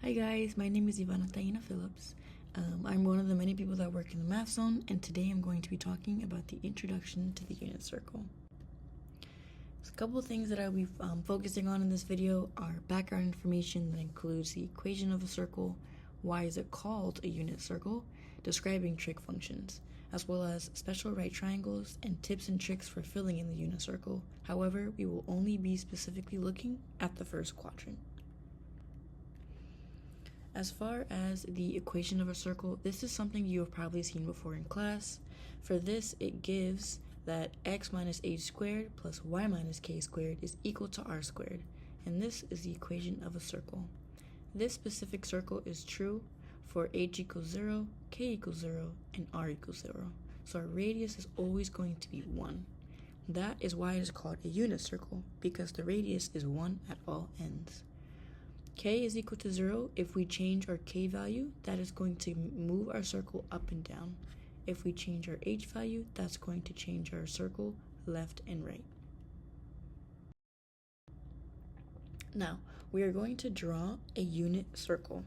Hi guys, my name is Ivana Phillips. I'm one of the many people that work in the math zone, and today I'm going to be talking about the introduction to the unit circle. So a couple of things that I'll be focusing on in this video are background information that includes the equation of a circle, why is it called a unit circle, describing trig functions, as well as special right triangles and tips and tricks for filling in the unit circle. However, we will only be specifically looking at the first quadrant. As far as the equation of a circle, this is something you have probably seen before in class. For this, it gives that x minus h squared plus y minus k squared is equal to r squared, and this is the equation of a circle. This specific circle is true for h equals 0, k equals 0, and r equals 0. So our radius is always going to be 1. That is why it is called a unit circle, because the radius is 1 at all ends. K is equal to 0. If we change our k value, that is going to move our circle up and down. If we change our h value, that's going to change our circle left and right. Now, we are going to draw a unit circle.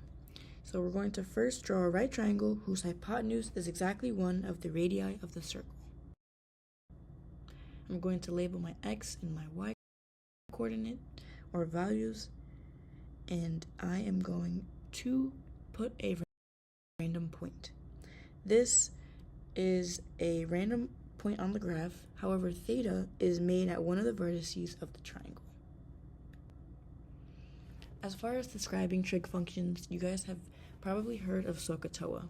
So we're going to first draw a right triangle whose hypotenuse is exactly one of the radii of the circle. I'm going to label my x and my y coordinate or values, and I am going to put a random point. This is a random point on the graph. However, theta is made at one of the vertices of the triangle. As far as describing trig functions, you guys have probably heard of SOHCAHTOA.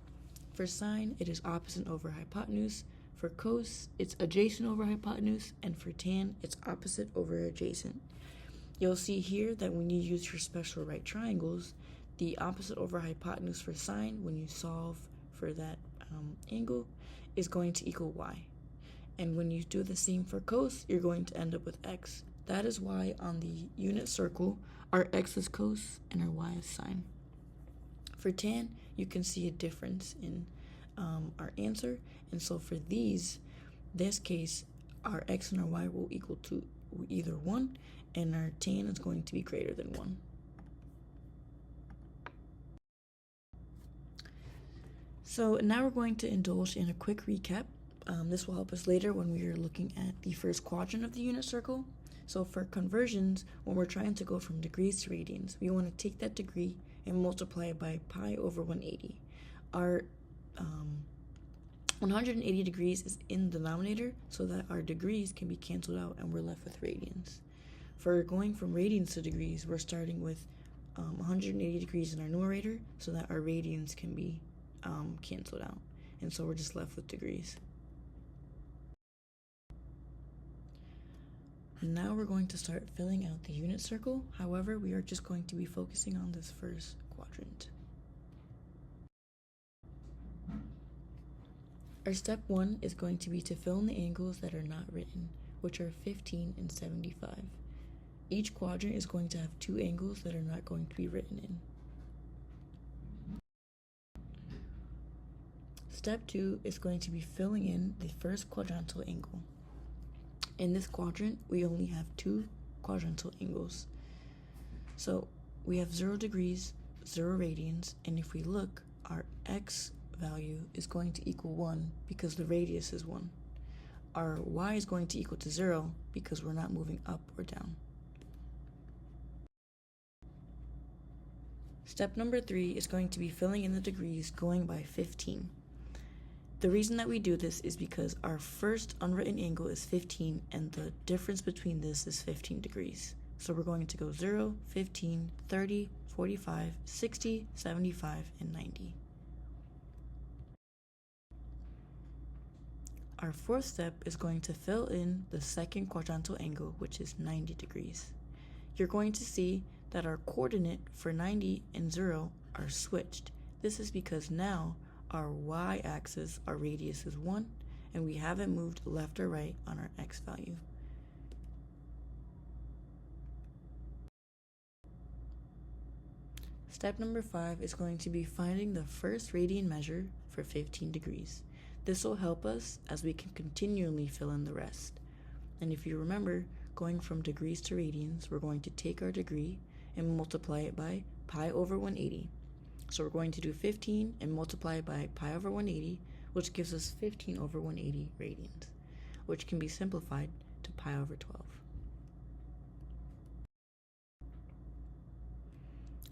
For sine, it is opposite over hypotenuse. For cos, it's adjacent over hypotenuse. And for tan, it's opposite over adjacent. You'll see here that when you use your special right triangles, the opposite over hypotenuse for sine, when you solve for that angle, is going to equal y. And when you do the same for cos, you're going to end up with x. That is why on the unit circle, our x is cos and our y is sine. For tan, you can see a difference in our answer. And so for this case, our x and our y will equal to either 1, and our tan is going to be greater than 1. So now we're going to indulge in a quick recap. This will help us later when we are looking at the first quadrant of the unit circle. So for conversions, when we're trying to go from degrees to radians, we want to take that degree and multiply it by pi over 180. Our 180 degrees is in the denominator so that our degrees can be canceled out and we're left with radians. For going from radians to degrees, we're starting with 180 degrees in our numerator so that our radians can be canceled out. And so we're just left with degrees. And now we're going to start filling out the unit circle. However, we are just going to be focusing on this first quadrant. Our step 1 is going to be to fill in the angles that are not written, which are 15 and 75. Each quadrant is going to have 2 angles that are not going to be written in. Step 2 is going to be filling in the first quadrantal angle. In this quadrant, we only have 2 quadrantal angles. So we have 0 degrees, 0 radians, and if we look, our x value is going to equal 1 because the radius is 1. Our y is going to equal to 0 because we're not moving up or down. Step number 3 is going to be filling in the degrees going by 15. The reason that we do this is because our first unwritten angle is 15 and the difference between this is 15 degrees. So we're going to go 0, 15, 30, 45, 60, 75, and 90. Our fourth step is going to fill in the second quadrantal angle, which is 90 degrees. You're going to see that our coordinate for 90 and 0 are switched. This is because now our y-axis, our radius is 1, and we haven't moved left or right on our x value. Step number 5 is going to be finding the first radian measure for 15 degrees. This will help us as we can continually fill in the rest. And if you remember, going from degrees to radians, we're going to take our degree and multiply it by pi over 180. So we're going to do 15 and multiply it by pi over 180, which gives us 15 over 180 radians, which can be simplified to pi over 12.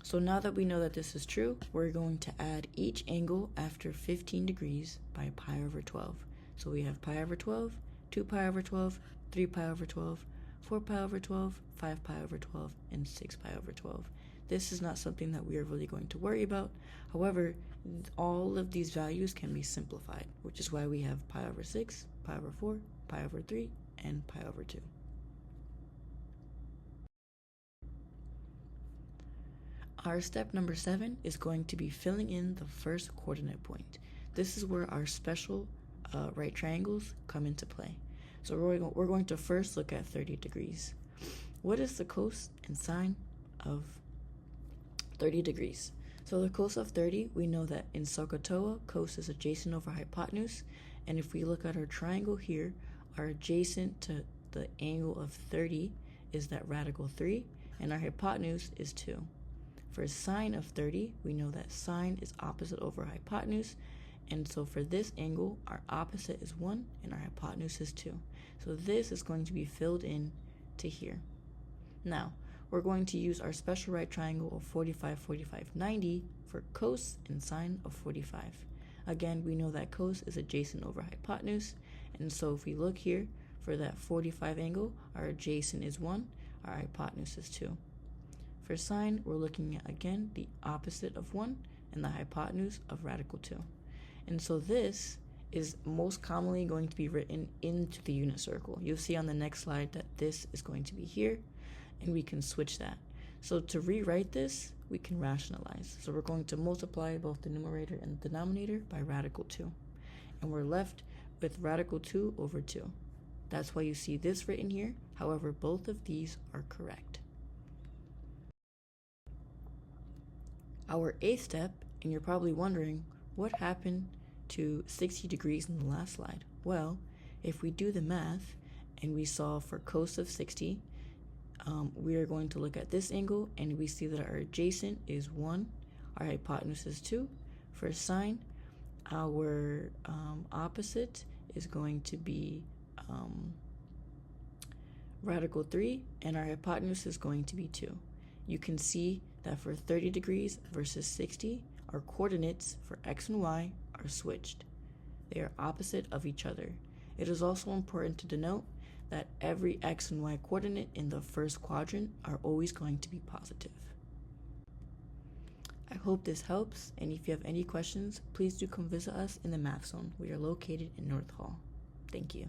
So now that we know that this is true, we're going to add each angle after 15 degrees by pi over 12. So we have pi over 12, 2 pi over 12, 3 pi over 12, 4 pi over 12, 5 pi over 12, and 6 pi over 12. This is not something that we are really going to worry about. However, all of these values can be simplified, which is why we have pi over 6, pi over 4, pi over 3, and pi over 2. Our step number 7 is going to be filling in the first coordinate point. This is where our special right triangles come into play. So we're going to first look at 30 degrees. What is the cos and sine of 30 degrees? So the cos of 30, we know that in SOHCAHTOA, cos is adjacent over hypotenuse. And if we look at our triangle here, our adjacent to the angle of 30 is that radical 3, and our hypotenuse is 2. For sine of 30, we know that sine is opposite over hypotenuse, and so for this angle, our opposite is 1 and our hypotenuse is 2. So this is going to be filled in to here. Now, we're going to use our special right triangle of 45, 45, 90 for cos and sine of 45. Again, we know that cos is adjacent over hypotenuse, and so if we look here for that 45 angle, our adjacent is 1, our hypotenuse is 2. For sine, we're looking at, again, the opposite of 1 and the hypotenuse of radical 2. And so this is most commonly going to be written into the unit circle. You'll see on the next slide that this is going to be here, and we can switch that. So to rewrite this, we can rationalize. So we're going to multiply both the numerator and the denominator by radical 2. And we're left with radical 2 over 2. That's why you see this written here. However, both of these are correct. Our 8th step, and you're probably wondering, what happened to 60 degrees in the last slide? Well, if we do the math and we solve for cos of 60, we are going to look at this angle and we see that our adjacent is 1, our hypotenuse is 2. For sine, our opposite is going to be radical 3, and our hypotenuse is going to be 2. You can see that for 30 degrees versus 60, our coordinates for x and y are switched. They are opposite of each other. It is also important to denote that every x and y coordinate in the first quadrant are always going to be positive. I hope this helps, and if you have any questions, please do come visit us in the Math Zone. We are located in North Hall. Thank you.